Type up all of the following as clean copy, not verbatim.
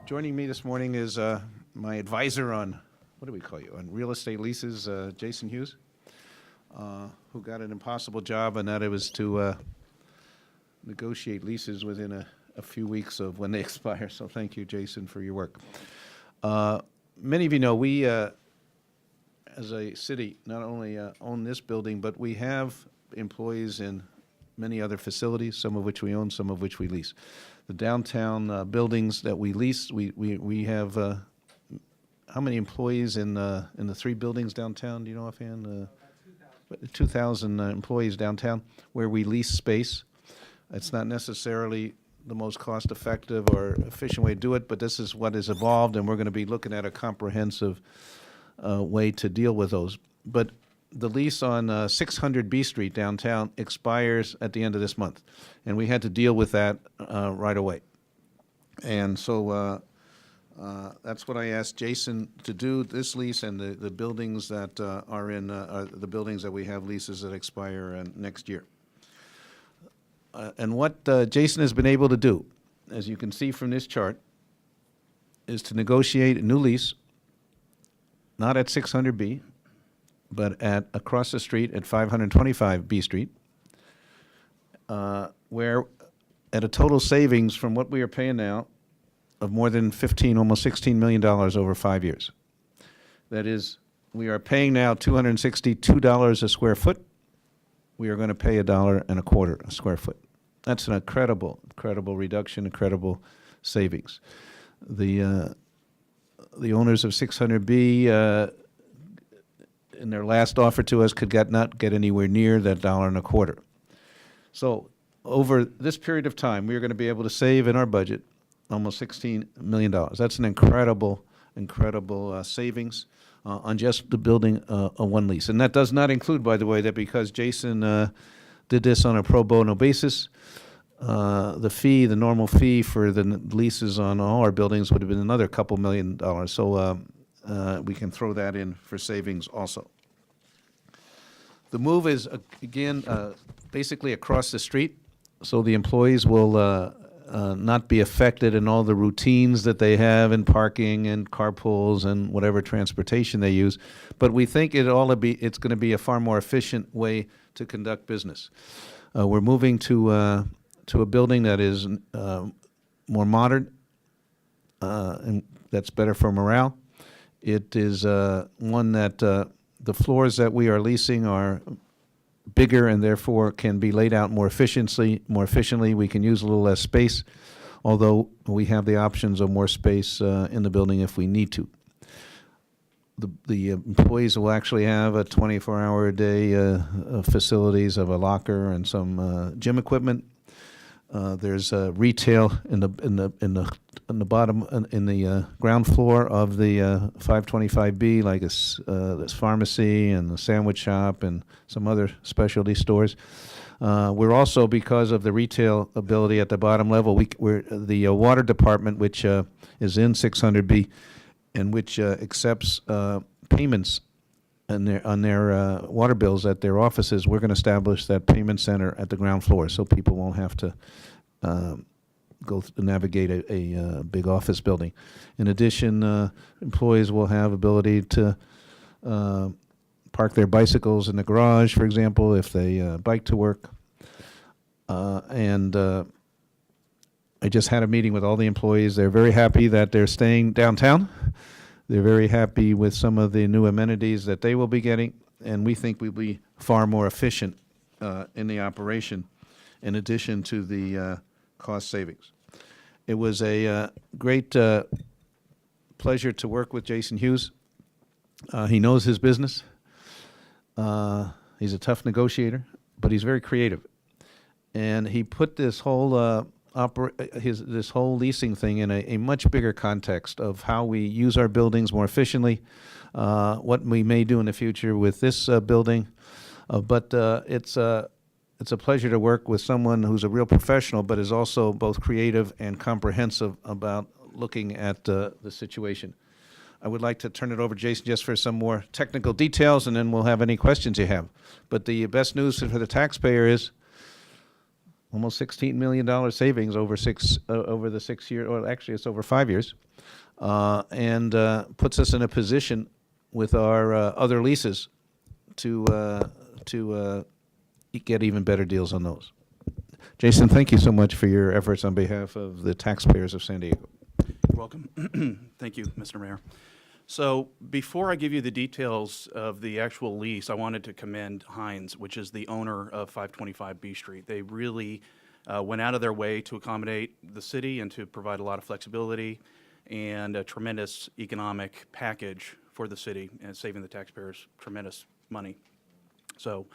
Joining me this morning is my advisor on, what do we call you, on real estate leases, Jason Hughes, who got an impossible job, and that it was to negotiate leases within a few weeks of when they expire. So thank you, Jason, for your work. Many of you know we, as a city, not only own this building, but we have employees in many other facilities, some of which we own, some of which we lease. The downtown buildings that we lease, we have how many employees in the three buildings downtown? Do you know offhand? 2,000 employees downtown where we lease space. It's not necessarily the most cost-effective or efficient way to do it, but this is what has evolved, and we're going to be looking at a comprehensive way to deal with those. But the lease on 600 B Street downtown expires at the end of this month, and we had to deal with that right away. And so that's what I asked Jason to do, this lease and the buildings that are in the buildings that we have leases that expire next year. And what Jason has been able to do, as you can see from this chart, is to negotiate a new lease, not at 600B, but at across the street at 525 B Street, where at a total savings from what we are paying now of more than almost $16 million over 5 years. That is, we are paying now $262 a square foot. We are going to pay $1.25 a square foot. That's an incredible reduction, incredible savings. The owners of 600B, in their last offer to us, could not get anywhere near that $1.25. So over this period of time, we are going to be able to save in our budget almost $16 million. That's an incredible savings on just the building one lease. And that does not include, by the way, that because Jason did this on a pro bono basis, the normal fee for the leases on all our buildings would have been another couple $1 million. So we can throw that in for savings also. The move is, again, basically across the street, so the employees will not be affected in all the routines that they have in parking and carpools and whatever transportation they use. But we think it's going to be a far more efficient way to conduct business. We're moving to a building that is more modern, and that's better for morale. It is one that the floors that we are leasing are bigger and therefore can be laid out more efficiently. We can use a little less space, although we have the options of more space in the building if we need to. The employees will actually have a 24-hour-a-day facilities of a locker and some gym equipment. There's retail in the bottom in the ground floor of the 525B, like this pharmacy and the sandwich shop and some other specialty stores. We're also, because of the retail ability at the bottom level, we're the water department, which is in 600B, and which accepts payments on their water bills at their offices. We're going to establish that payment center at the ground floor, so people won't have to navigate a big office building. In addition, employees will have ability to park their bicycles in the garage, for example, if they bike to work. And I just had a meeting with all the employees. They're very happy that they're staying downtown. They're very happy with some of the new amenities that they will be getting, and we think we'll be far more efficient in the operation, in addition to the cost savings. It was a great pleasure to work with Jason Hughes. He knows his business. He's a tough negotiator, but he's very creative. And he put this whole this whole leasing thing in a much bigger context of how we use our buildings more efficiently, what we may do in the future with this building. But it's a pleasure to work with someone who's a real professional, but is also both creative and comprehensive about looking at the situation. I would like to turn it over to Jason just for some more technical details, and then we'll have any questions you have. But the best news for the taxpayer is almost $16 million savings over over the 6 year, or actually it's over 5 years, and puts us in a position with our other leases to get even better deals on those. Jason, thank you so much for your efforts on behalf of the taxpayers of San Diego. You're welcome. Thank you, Mr. Mayor. So before I give you the details of the actual lease, I wanted to commend Hines, which is the owner of 525 B Street. They really went out of their way to accommodate the city and to provide a lot of flexibility and a tremendous economic package for the city and saving the taxpayers tremendous money. So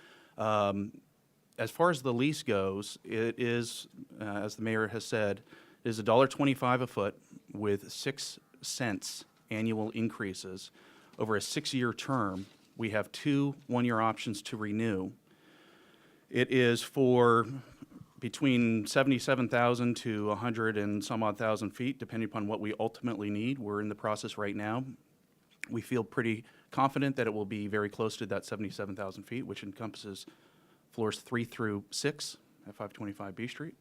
as far as the lease goes, it is, as the mayor has said, it is $1.25 a foot with 6 cents annual increases over a 6-year term. We have 2 one-year options to renew. It is for between 77,000 to 100 and some odd thousand feet, depending upon what we ultimately need. We're in the process right now. We feel pretty confident that it will be very close to that 77,000 feet, which encompasses floors 3 through 6 at 525 B Street.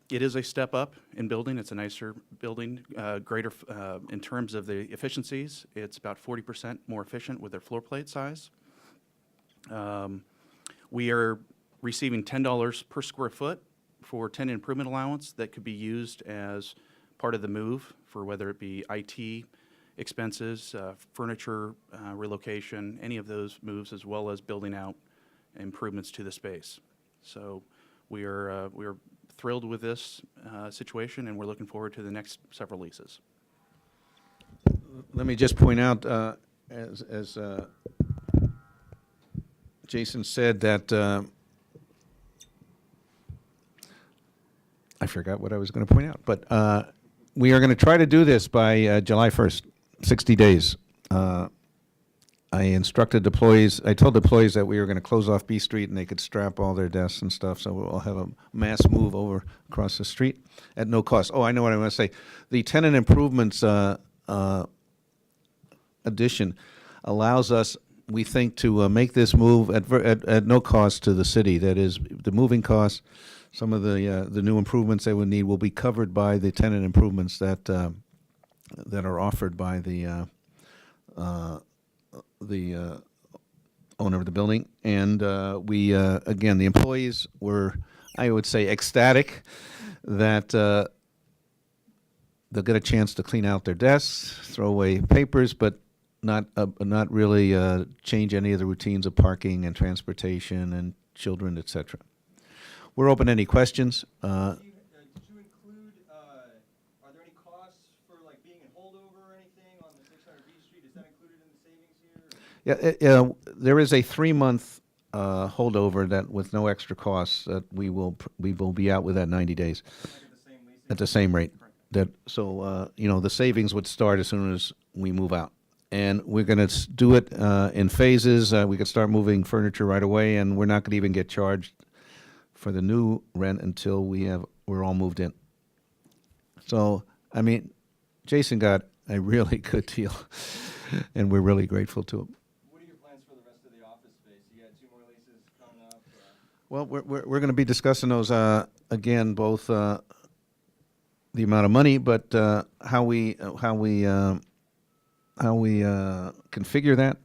It is a step up in building. It's a nicer building, greater in terms of the efficiencies. It's about 40% more efficient with their floor plate size. We are receiving $10 per square foot for tenant improvement allowance that could be used as part of the move for whether it be IT expenses, furniture relocation, any of those moves, as well as building out improvements to the space. So we are thrilled with this situation, and we're looking forward to the next several leases. Let me just point out, as Jason said, that I forgot what I was going to point out, but we are going to try to do this by July 1st, 60 days. I instructed employees, I told employees that we were going to close off B Street and they could strap all their desks and stuff, so we'll have a mass move over across the street at no cost. Oh, I know what I want to say. The tenant improvements addition allows us, we think, to make this move at no cost to the city. That is, the moving costs, some of the new improvements they would need will be covered by the tenant improvements that are offered by the owner of the building. And we, again, the employees were, I would say, ecstatic that they'll get a chance to clean out their desks, throw away papers, but not really change any of the routines of parking and transportation and children, etc. We're open to any questions. Did you include, are there any costs for like being in holdover or anything on the 600 B Street? Is that included in the savings here? Yeah, there is a 3-month holdover that, with no extra costs, that we will be out with that 90 days at the same rate. That so the savings would start as soon as we move out, and we're going to do it in phases. We could start moving furniture right away, and we're not going to even get charged for the new rent until we're all moved in. So, I mean, Jason got a really good deal, and we're really grateful to him. What are your plans for the rest of the office space? You got 2 more leases coming up? Well, we're going to be discussing those again, both the amount of money, but how we configure that.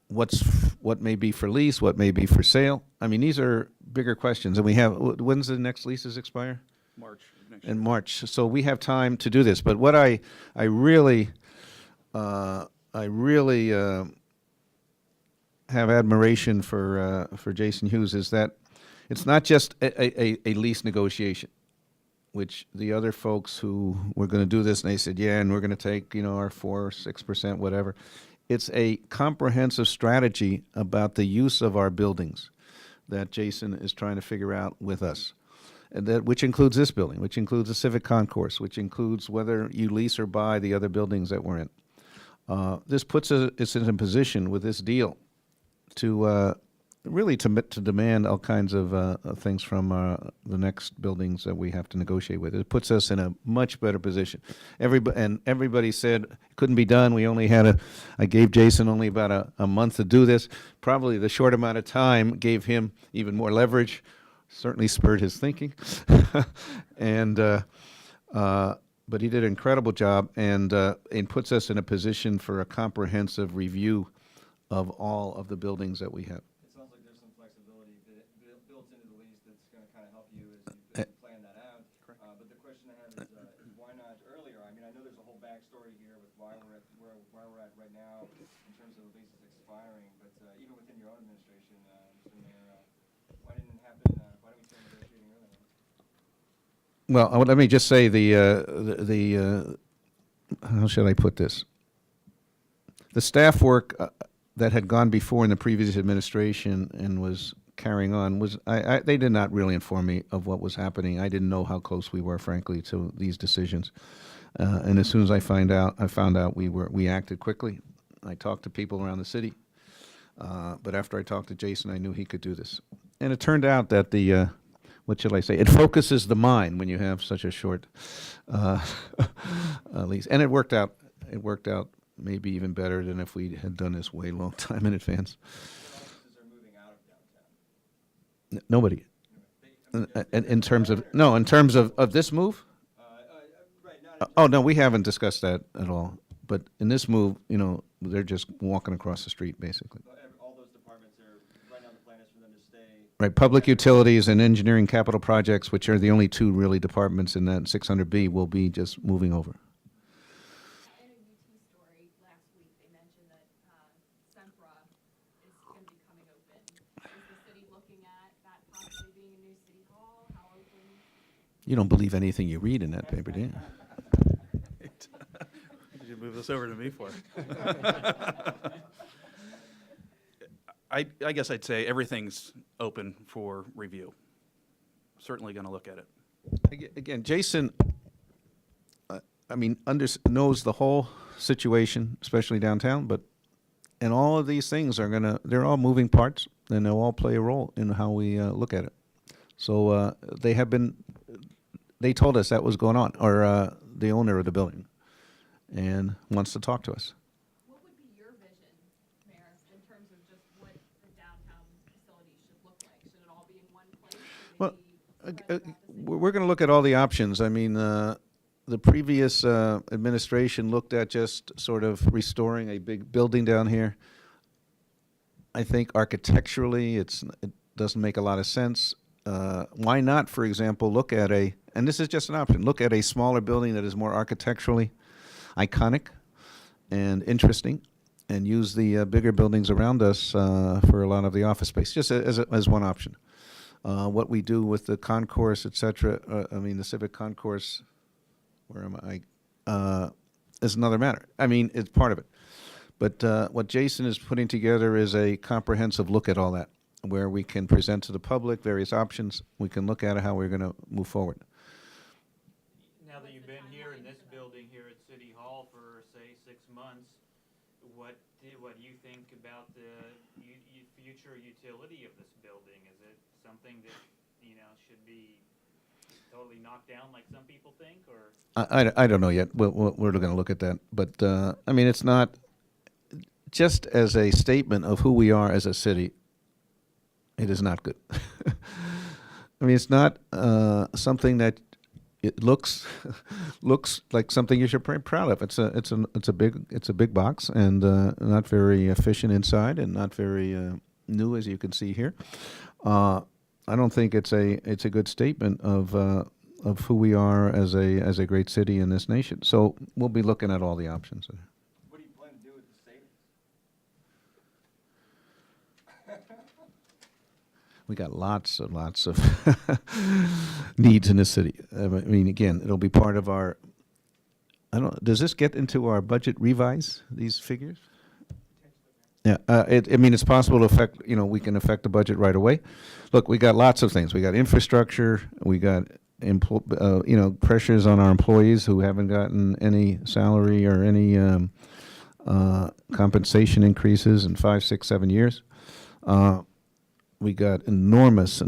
What may be for lease, what may be for sale. I mean, these are bigger questions, and we have. When's the next leases expire? March of next year. In March, so we have time to do this. But what I really have admiration for Jason Hughes is that it's not just a lease negotiation, which the other folks who were going to do this, and they said, yeah, and we're going to take our 4 or 6%, whatever. It's a comprehensive strategy about the use of our buildings that Jason is trying to figure out with us, and which includes this building, which includes the Civic Concourse, which includes whether you lease or buy the other buildings that we're in. This puts us in a position with this deal to really to demand all kinds of things from the next buildings that we have to negotiate with. It puts us in a much better position. Everybody said it couldn't be done. I gave Jason only about a month to do this. Probably the short amount of time gave him even more leverage, certainly spurred his thinking. But he did an incredible job, and it puts us in a position for a comprehensive review of all of the buildings that we have. It sounds like there's some flexibility built into the lease that's going to kind of help you as you plan that out. But the question I have is why not earlier? I mean, I know there's a whole backstory here with why we're at right now in terms of the leases expiring. But even within your own administration, Mr. Mayor, why didn't it happen? Why didn't we start negotiating earlier? Well, let me just say how should I put this? The staff work that had gone before in the previous administration and was carrying on they did not really inform me of what was happening. I didn't know how close we were, frankly, to these decisions. And as soon as I found out we acted quickly. I talked to people around the city, but after I talked to Jason, I knew he could do this. And it turned out that what shall I say? It focuses the mind when you have such a short lease, and it worked out. It worked out maybe even better than if we had done this way long time in advance. Offices are moving out of downtown. Nobody. In terms of this move? Right. Not Oh no, we haven't discussed that at all. But in this move, they're just walking across the street, basically. all those departments are right now. The plan is for them to stay. Right, public utilities and engineering capital projects, which are the only two really departments in that 600B, will be just moving over. In a UT story last week, they mentioned that Sempra is going to be coming open. Is the city looking at that possibly being a new city hall? How open? You don't believe anything you read in that paper, do you? What did you move this over to me for? I guess I'd say everything's open for review. Certainly going to look at it. Again, Jason, knows the whole situation, especially downtown, and all of these things they're all moving parts, and they'll all play a role in how we look at it. So they told us that was going on, or the owner of the building, and wants to talk to us. What would be your vision, Mayor, in terms of just what the downtown facility should look like? Should it all be in one place? Should Well, they be spread across the city? we're going to look at all the options. I mean, the previous administration looked at just sort of restoring a big building down here. I think architecturally it doesn't make a lot of sense. Why not, for example, look at and this is just an option, look at a smaller building that is more architecturally iconic and interesting, and use the bigger buildings around us for a lot of the office space, just as one option. What we do with the concourse, et cetera, the civic concourse, where am I, is another matter. It's part of it. But what Jason is putting together is a comprehensive look at all that, where we can present to the public various options. We can look at how we're going to move forward. Now that you've been here in this building here at City Hall for, say, 6 months, what do you think about the future utility of this building? Is it something that, should be totally knocked down like some people think, or? I don't know yet. We're going to look at that. But, it's not, just as a statement of who we are as a city, it is not good. It's not something that it looks like something you should be proud of. It's a big box, and not very efficient inside, and not very new, as you can see here. I don't think it's a good statement of who we are as a great city in this nation. So we'll be looking at all the options. What do you plan to do with the savings? We got lots of needs in the city. Again, it'll be part of our. Does this get into our budget revise, these figures? Yeah, it's possible to affect. We can affect the budget right away. Look, we got lots of things. We got infrastructure. We got pressures on our employees who haven't gotten any salary or any compensation increases in 5, 6, 7 years. We got enormous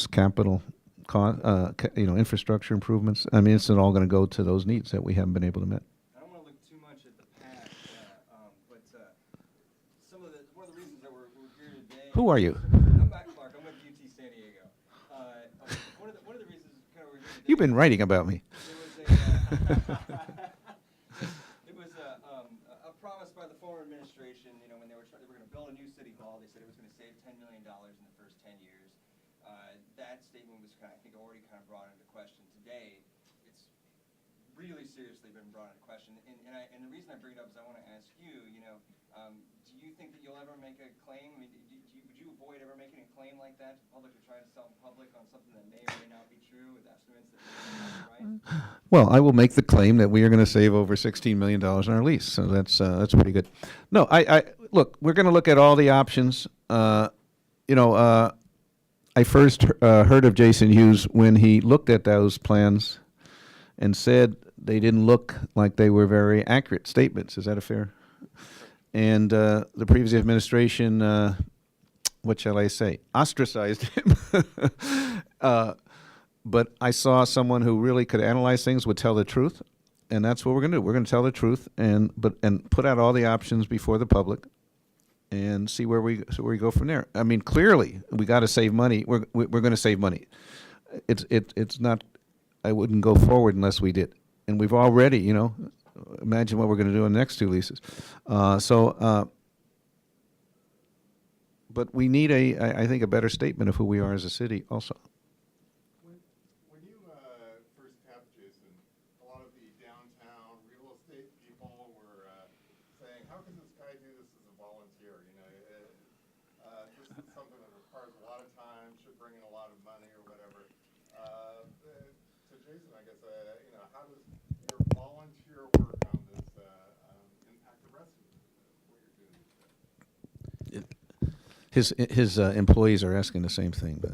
capital infrastructure improvements. I mean, it's all going to go to those needs that we haven't been able to meet. I don't want to look too much at the past, but one of the reasons that we're here today. Who are you? I'm Matt Clark. I'm with UT San Diego. One of the reasons kind of we're here today. You've been writing about me. It was a promise by the former administration. You know, when they were going to build a new city hall, they said it was going to save $10 million in the first 10 years. That statement was I think already kind of brought into question today. It's really seriously been brought into question, and the reason I bring it up is I want to ask you. You know, do you think that you'll ever make a claim? I mean, would you avoid ever making a claim like that to the public, or try to sell in public on something that may or may not be true with estimates that may or may not be right? Well, I will make the claim that we are going to save over $16 million in our lease. So that's pretty good. No, I look, we're going to look at all the options. I first heard of Jason Hughes when he looked at those plans and said they didn't look like they were very accurate statements. Is that a fair? And the previous administration, what shall I say, ostracized him. But I saw someone who really could analyze things, would tell the truth, and that's what we're going to do. We're going to tell the truth and put out all the options before the public, and see where we go from there. I mean, clearly we got to save money. We're going to save money. It's not. I wouldn't go forward unless we did, and we've already. Imagine what we're going to do in the next two leases. But we need I think a better statement of who we are as a city also. When you first tapped Jason, a lot of the downtown real estate people were saying, how can this guy do this as a volunteer? This is something that requires a lot of time, should bring in a lot of money or whatever. To Jason, I guess, how does your volunteer work on this impact the rest of what you're doing these days? His employees are asking the same thing. But,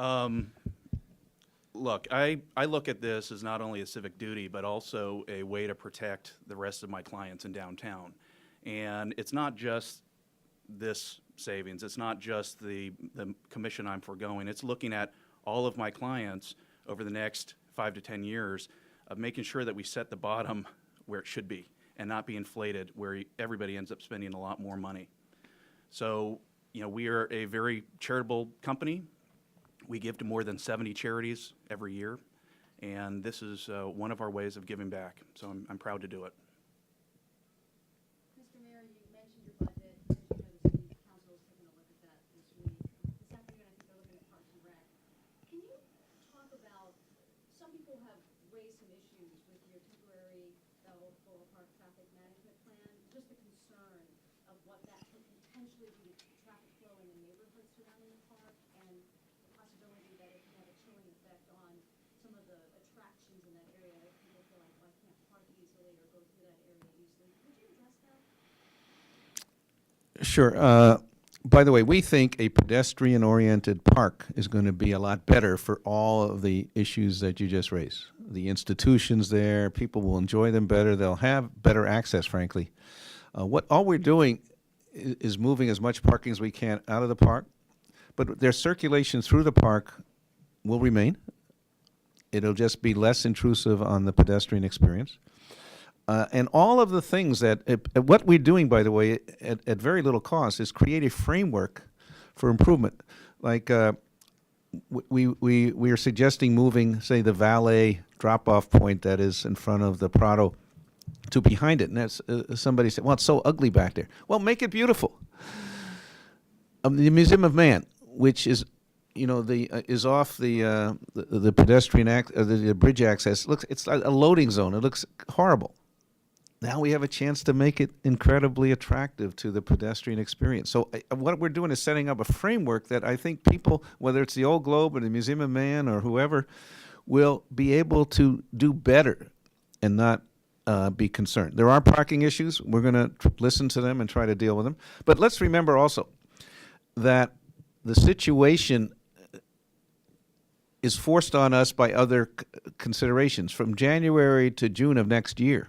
Right. Look, I look at this as not only a civic duty, but also a way to protect the rest of my clients in downtown. And it's not just this savings. It's not just the commission I'm foregoing. It's looking at all of my clients over the next 5 to 10 years of making sure that we set the bottom where it should be and not be inflated where everybody ends up spending a lot more money. So, we are a very charitable company. We give to more than 70 charities every year, and this is one of our ways of giving back. So I'm proud to do it. Mr. Mayor, you mentioned your budget. As you know, the city council is taking a look at that this week. This afternoon, I think they're looking at Parks and Rec. Can you talk about, some people have raised some issues with your temporary Belleville Park traffic management plan, just the concern of what that could potentially do to traffic flow in the neighborhoods surrounding the park, and the possibility that it could have a chilling effect on some of the attractions in that area. If people feel like, well, I can't park easily or go through that area easily. Would you address that? Sure. By the way, we think a pedestrian-oriented park is going to be a lot better for all of the issues that you just raised. The institutions there, people will enjoy them better. They'll have better access, frankly. All we're doing is moving as much parking as we can out of the park, but their circulation through the park will remain. It'll just be less intrusive on the pedestrian experience. And all of the things what we're doing, by the way, at very little cost, is create a framework for improvement. Like we are suggesting moving, say, the valet drop-off point that is in front of the Prado to behind it. And that's somebody said, well, it's so ugly back there. Well, make it beautiful. The Museum of Man, which is is off the pedestrian the bridge access. It's a loading zone. It looks horrible. Now we have a chance to make it incredibly attractive to the pedestrian experience. So what we're doing is setting up a framework that I think people, whether it's the Old Globe or the Museum of Man or whoever, will be able to do better and not be concerned. There are parking issues. We're going to listen to them and try to deal with them. But let's remember also that the situation is forced on us by other considerations. From January to June of next year,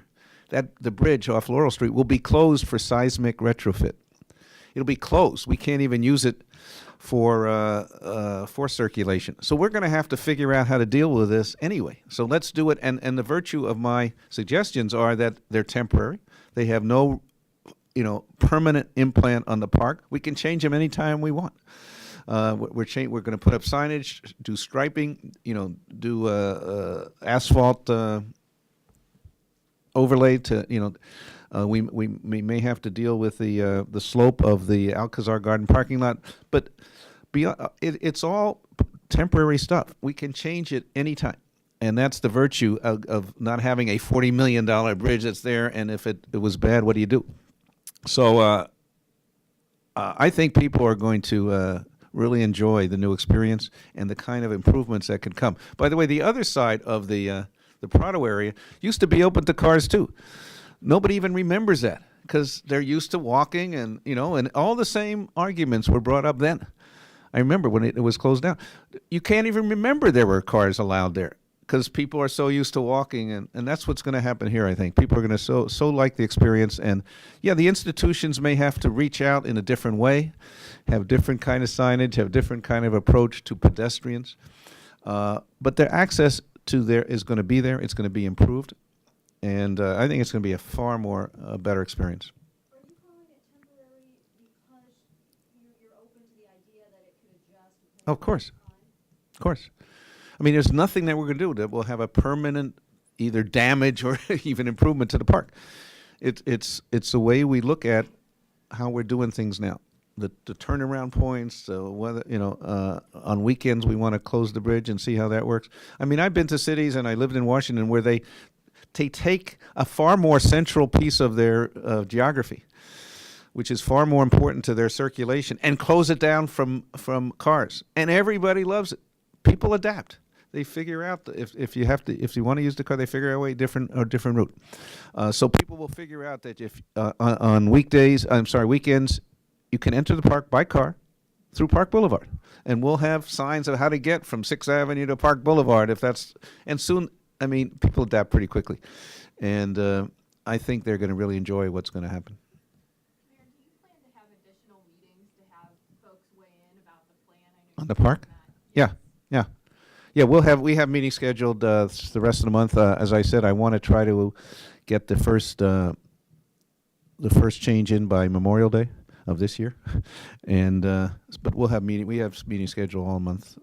that the bridge off Laurel Street will be closed for seismic retrofit. it'll be closed. We can't even use it for circulation. So we're going to have to figure out how to deal with this anyway. So let's do it. And the virtue of my suggestions are that they're temporary. They have no, permanent implant on the park. We can change them anytime we want. We're going to put up signage, do striping, do asphalt overlay to, we may have to deal with the slope of the Alcazar Garden parking lot, but it's all temporary stuff. We can change it anytime. And that's the virtue of not having a $40 million bridge that's there, and if it was bad, what do you do? So I think people are going to really enjoy the new experience and the kind of improvements that can come. By the way, the other side of the Prado area used to be open to cars too. Nobody even remembers that because they're used to walking, and and all the same arguments were brought up then. I remember when it was closed down. You can't even remember there were cars allowed there because people are so used to walking, and that's what's going to happen here, I think. People are going to so like the experience, and yeah, the institutions may have to reach out in a different way, have different kind of signage, have different kind of approach to pedestrians, but their access to there is going to be there. It's going to be improved, and I think it's going to be a far more better experience. Are you calling it temporary because you're open to the idea that it could adjust? Of course. Of course. I mean, there's nothing that we're going to do that will have a permanent either damage or even improvement to the park. It's the way we look at how we're doing things now. The turnaround points, whether on weekends we want to close the bridge and see how that works. I mean, I've been to cities, and I lived in Washington, where they take a far more central piece of their geography, which is far more important to their circulation, and close it down from cars, and everybody loves it. People adapt. They figure out if you want to use the car, they figure out a way different route. So people will figure out that if on weekends, you can enter the park by car through Park Boulevard, and we'll have signs of how to get from 6th Avenue to Park Boulevard and soon. I mean, people adapt pretty quickly, and I think they're going to really enjoy what's going to happen. Mayor, do you plan to have additional meetings to have folks weigh in about the plan? I know On you the park? mentioned that. Yeah. We have meetings scheduled the rest of the month. As I said, I want to try to get the first change in by Memorial Day of this year, and but we have meetings scheduled all month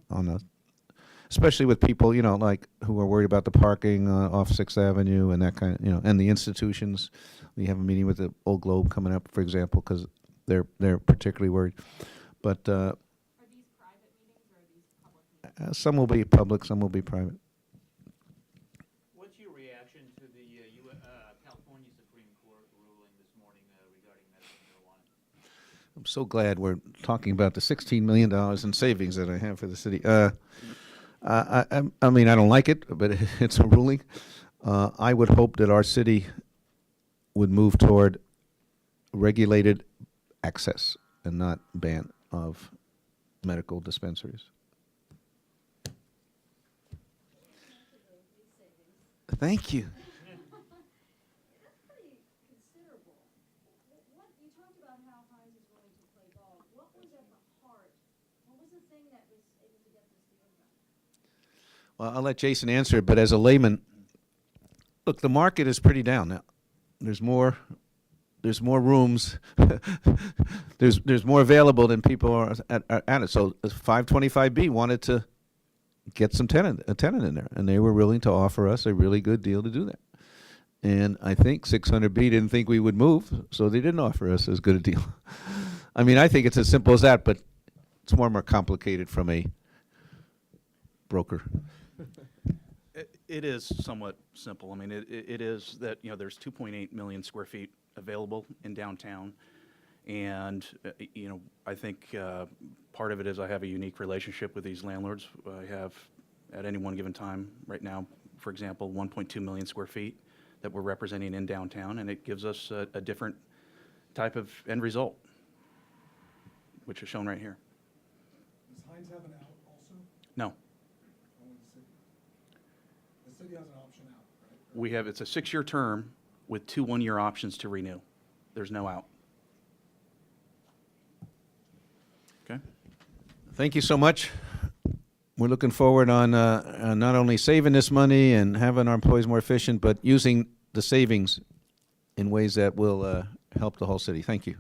especially with people like who are worried about the parking off 6th Avenue and that kind of and the institutions. We have a meeting with the Old Globe coming up, for example, because they're particularly worried. But Are these private meetings or are these public meetings? some will be public, some will be private. What's your reaction to the California Supreme Court ruling this morning regarding medical marijuana? I'm so glad we're talking about the $16 million in savings that I have for the city. I mean, I don't like it, but it's a ruling. I would hope that our city would move toward regulated access and not ban of medical dispensaries. Thank you. That's pretty considerable. You talked about how Hines is willing to play ball. What was at the heart? What was the thing that was able to get this deal done? Well, I'll let Jason answer it, but as a layman, look, the market is pretty down now. There's more rooms. there's more available than people are at it. So 525B wanted to get a tenant in there, and they were willing to offer us a really good deal to do that. And I think 600B didn't think we would move, so they didn't offer us as good a deal. I mean, I think it's as simple as that, but it's more complicated from a broker. It is somewhat simple. I mean, it is that, there's 2.8 million square feet available in downtown. And, I think part of it is I have a unique relationship with these landlords. I have, at any one given time right now, for example, 1.2 million square feet that we're representing in downtown, and it gives us a different type of end result, which is shown right here. Does Hines have an out also? No. Only the city? The city has an option out, right? It's a 6-year term with 2 one-year options to renew. There's no out. Thank you so much. We're looking forward on not only saving this money and having our employees more efficient, but using the savings in ways that will help the whole city. Thank you.